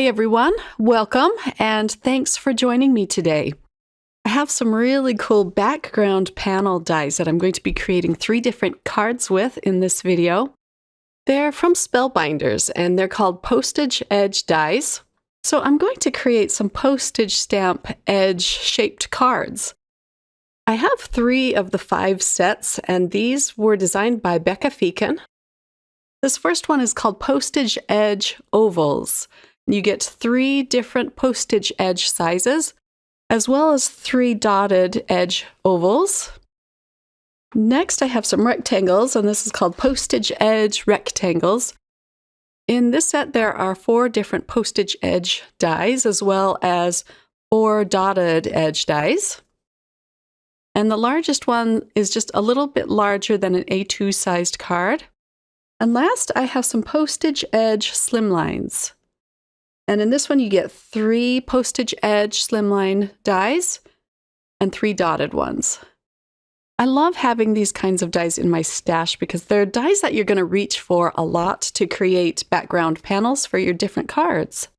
Hi everyone, welcome, and thanks for joining me today. I have some really cool background panel dies that I'm going to be creating 3 different cards with in this video. They're from Spellbinders and they're called Postage Edge dies. So I'm going to create some postage stamp edge shaped cards. I have 3 of the 5 sets and these were designed by Becca Feakin. This first one is called Postage Edge Ovals. You get 3 different postage edge sizes, as well as 3 dotted edge ovals. Next, I have some rectangles, and this is called Postage Edge Rectangles. In this set, there are 4 different postage edge dies, as well as 4 dotted edge dies. And the largest one is just a little bit larger than an A2 sized card. And last, I have some postage edge slimlines. And in this one, you get 3 postage edge slimline dies and 3 dotted ones. I love having these kinds of dies in my stash because they're dies that you're going to reach for a lot to create background panels for your different cards.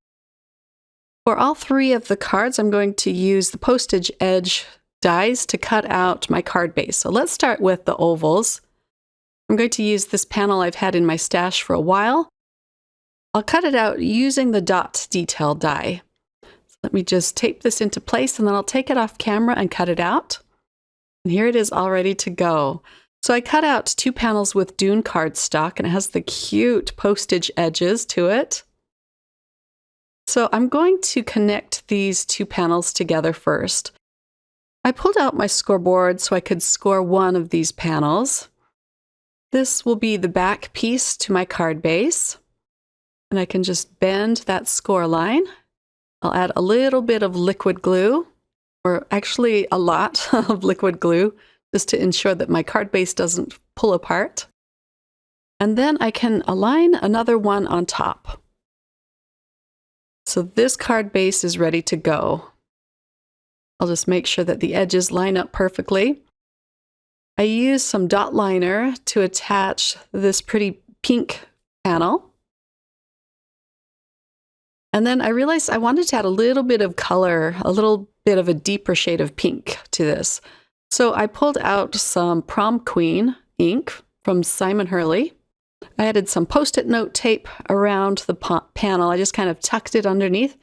For all 3 of the cards, I'm going to use the postage edge dies to cut out my card base. So let's start with the ovals. I'm going to use this panel I've had in my stash for a while. I'll cut it out using the dot detail die. So let me just tape this into place and then I'll take it off camera and cut it out. And here it is all ready to go. So I cut out 2 panels with Dune cardstock and it has the cute postage edges to it. So I'm going to connect these 2 panels together first. I pulled out my scoreboard so I could score one of these panels. This will be the back piece to my card base. And I can just bend that score line. I'll add a little bit of liquid glue, or actually a lot of liquid glue, just to ensure that my card base doesn't pull apart. And then I can align another one on top. So this card base is ready to go. I'll just make sure that the edges line up perfectly. I use some dot liner to attach this pretty pink panel. And then I realized I wanted to add a little bit of color, a little bit of a deeper shade of pink to this. So I pulled out some Prom Queen ink from Simon Hurley. I added some Post-it note tape around the panel. I just kind of tucked it underneath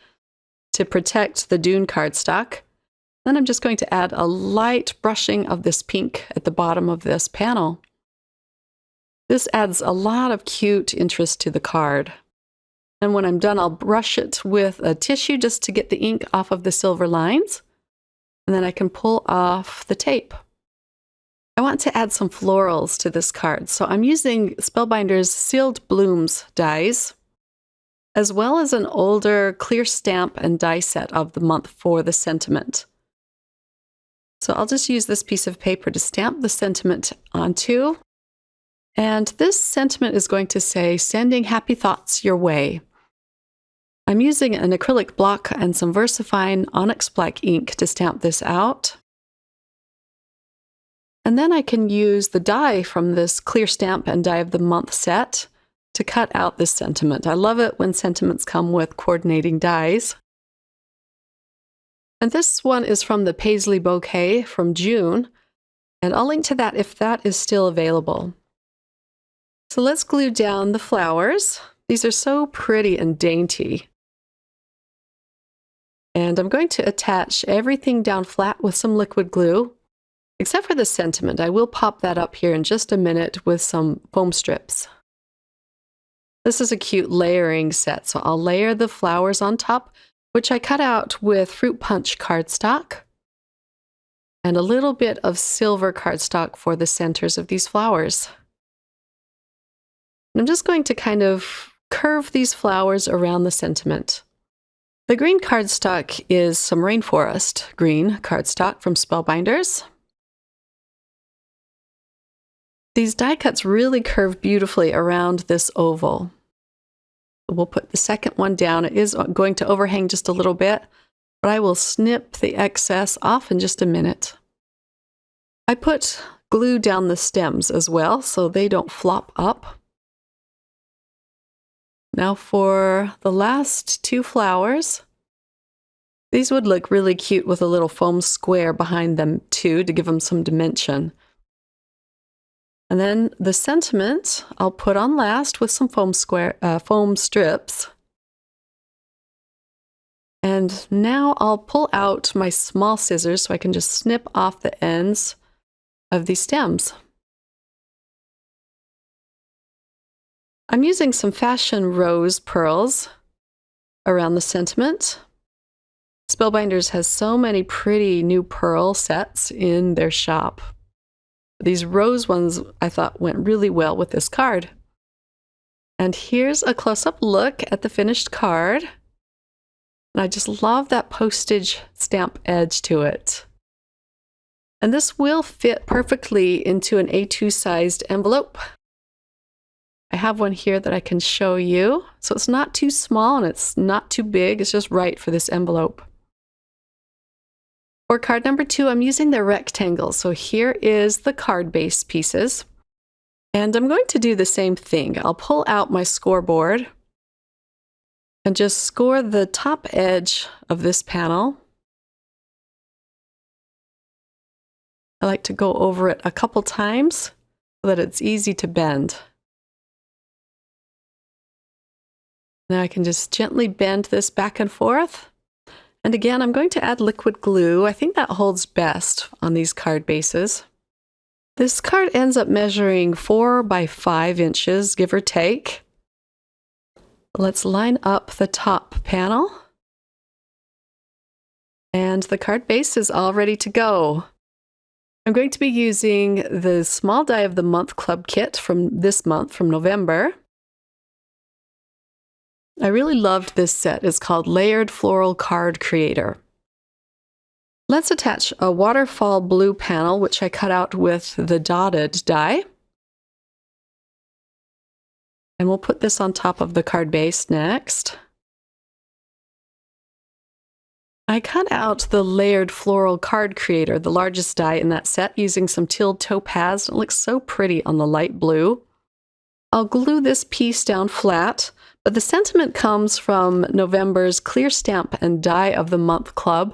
to protect the Dune cardstock. Then I'm just going to add a light brushing of this pink at the bottom of this panel. This adds a lot of cute interest to the card. And when I'm done, I'll brush it with a tissue just to get the ink off of the silver lines. And then I can pull off the tape. I want to add some florals to this card, so I'm using Spellbinders Sealed Blooms dies, as well as an older clear stamp and die set of the month for the sentiment. So I'll just use this piece of paper to stamp the sentiment onto. And this sentiment is going to say, "Sending happy thoughts your way." I'm using an acrylic block and some VersaFine Onyx Black ink to stamp this out. And then I can use the die from this clear stamp and die of the month set to cut out this sentiment. I love it when sentiments come with coordinating dies. And this one is from the Paisley Bouquet from June, and I'll link to that if that is still available. So let's glue down the flowers. These are so pretty and dainty. And I'm going to attach everything down flat with some liquid glue, except for the sentiment. I will pop that up here in just a minute with some foam strips. This is a cute layering set, so I'll layer the flowers on top, which I cut out with Fruit Punch cardstock and a little bit of silver cardstock for the centers of these flowers. And I'm just going to kind of curve these flowers around the sentiment. The green cardstock is some Rainforest green cardstock from Spellbinders. These die cuts really curve beautifully around this oval. We'll put the second one down. It is going to overhang just a little bit, but I will snip the excess off in just a minute. I put glue down the stems as well so they don't flop up. Now for the last two flowers. These would look really cute with a little foam square behind them too, to give them some dimension. And then the sentiment I'll put on last with some foam strips. And now I'll pull out my small scissors so I can just snip off the ends of these stems. I'm using some fashion rose pearls around the sentiment. Spellbinders has so many pretty new pearl sets in their shop. These rose ones I thought went really well with this card. And here's a close-up look at the finished card. And I just love that postage stamp edge to it. And this will fit perfectly into an A2 sized envelope. I have one here that I can show you. So it's not too small and it's not too big. It's just right for this envelope. For card number 2, I'm using the rectangle. So here is the card base pieces. And I'm going to do the same thing. I'll pull out my scoreboard and just score the top edge of this panel. I like to go over it a couple times so that it's easy to bend. Now I can just gently bend this back and forth. And again, I'm going to add liquid glue. I think that holds best on these card bases. This card ends up measuring 4 by 5 inches, give or take. Let's line up the top panel. And the card base is all ready to go. I'm going to be using the Small Die of the Month Club kit from this month, from November. I really loved this set. It's called Layered Floral Card Creator. Let's attach a waterfall blue panel, which I cut out with the dotted die. And we'll put this on top of the card base next. I cut out the Layered Floral Card Creator, the largest die in that set, using some teal topaz. It looks so pretty on the light blue. I'll glue this piece down flat. But the sentiment comes from November's Clear Stamp and Die of the Month Club,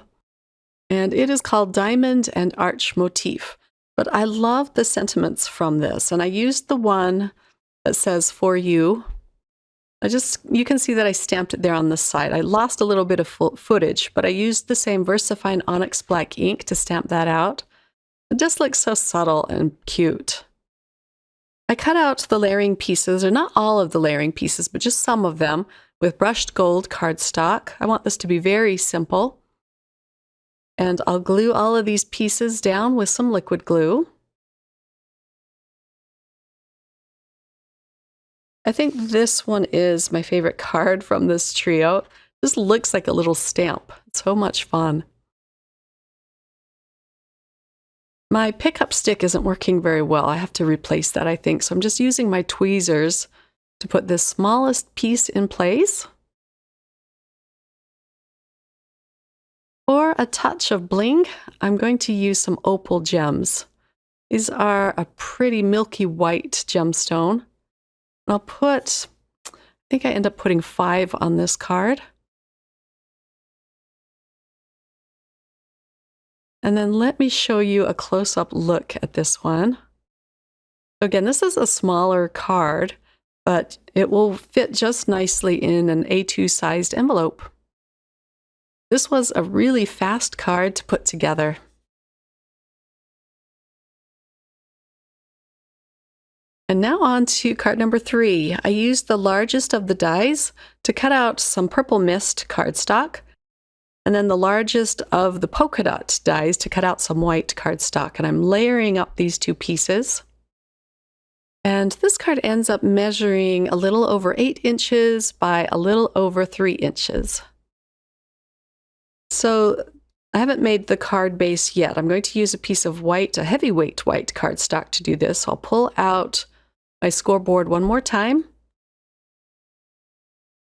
and it is called Diamond and Arch Motif. But I love the sentiments from this, and I used the one that says "For You." You can see that I stamped it there on the side. I lost a little bit of footage, but I used the same VersaFine Onyx Black ink to stamp that out. It just looks so subtle and cute. I cut out the layering pieces, or not all of the layering pieces, but just some of them, with brushed gold cardstock. I want this to be very simple. And I'll glue all of these pieces down with some liquid glue. I think this one is my favorite card from this trio. This looks like a little stamp. It's so much fun. My pickup stick isn't working very well. I have to replace that, I think. So I'm just using my tweezers to put this smallest piece in place. For a touch of bling, I'm going to use some opal gems. These are a pretty milky white gemstone. And I think I end up putting 5 on this card. And then let me show you a close-up look at this one. Again, this is a smaller card, but it will fit just nicely in an A2 sized envelope. This was a really fast card to put together. And now on to card number 3. I used the largest of the dies to cut out some purple mist cardstock, and then the largest of the polka dot dies to cut out some white cardstock. And I'm layering up these two pieces. And this card ends up measuring a little over 8 inches by a little over 3 inches. So I haven't made the card base yet. I'm going to use a piece of white, a heavyweight white cardstock to do this. So I'll pull out my scoreboard one more time,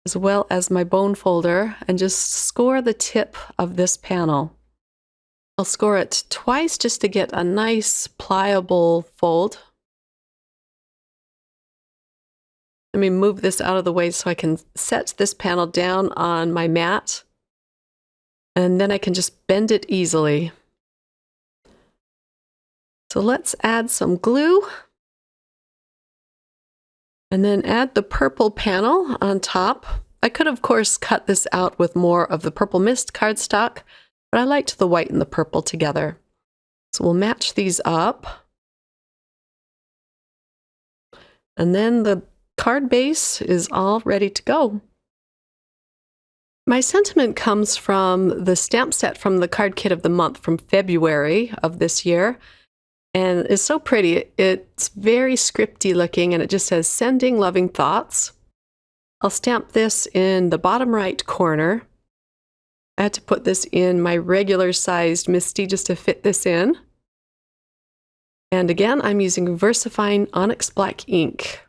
as well as my bone folder, and just score the tip of this panel. I'll score it twice just to get a nice pliable fold. Let me move this out of the way so I can set this panel down on my mat. And then I can just bend it easily. So let's add some glue. And then add the purple panel on top. I could, of course, cut this out with more of the Purple Mist cardstock, but I liked the white and the purple together. So we'll match these up. And then the card base is all ready to go. My sentiment comes from the stamp set from the card kit of the month from February of this year. And it's so pretty. It's very scripty looking, and it just says, "Sending loving thoughts." I'll stamp this in the bottom right corner. I had to put this in my regular sized Misty just to fit this in. And again, I'm using VersaFine Onyx Black ink.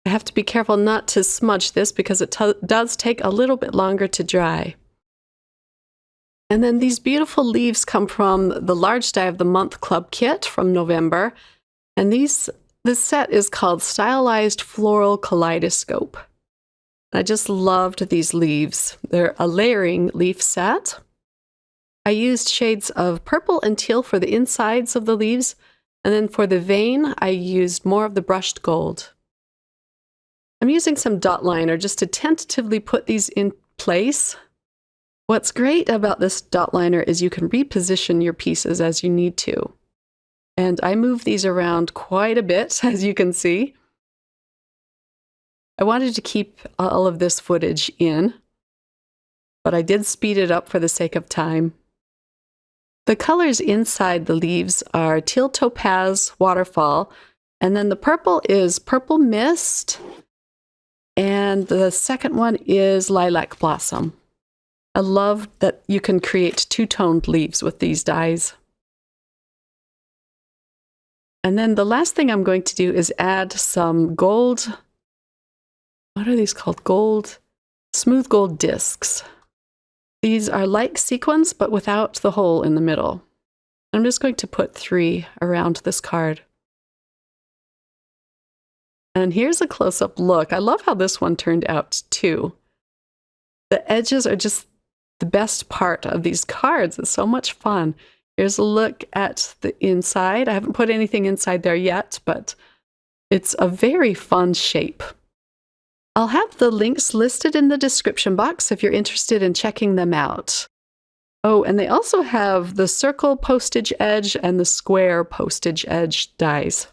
I have to be careful not to smudge this because it does take a little bit longer to dry. And then these beautiful leaves come from the Large Die of the Month Club kit from November. And this set is called Stylized Floral Kaleidoscope. I just loved these leaves. They're a layering leaf set. I used shades of purple and teal for the insides of the leaves. And then for the vein, I used more of the brushed gold. I'm using some dot liner just to tentatively put these in place. What's great about this dot liner is you can reposition your pieces as you need to. And I move these around quite a bit, as you can see. I wanted to keep all of this footage in, but I did speed it up for the sake of time. The colors inside the leaves are Teal Topaz Waterfall, and then the purple is Purple Mist, and the second one is Lilac Blossom. I love that you can create two-toned leaves with these dies. And then the last thing I'm going to do is add some gold, what are these called? Smooth gold discs. These are like sequins, but without the hole in the middle. I'm just going to put 3 around this card. And here's a close-up look. I love how this one turned out too. The edges are just the best part of these cards. It's so much fun. Here's a look at the inside. I haven't put anything inside there yet, but it's a very fun shape. I'll have the links listed in the description box if you're interested in checking them out. Oh, and they also have the circle postage edge and the square postage edge dies.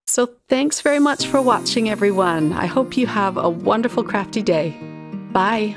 So thanks very much for watching, everyone. I hope you have a wonderful crafty day. Bye.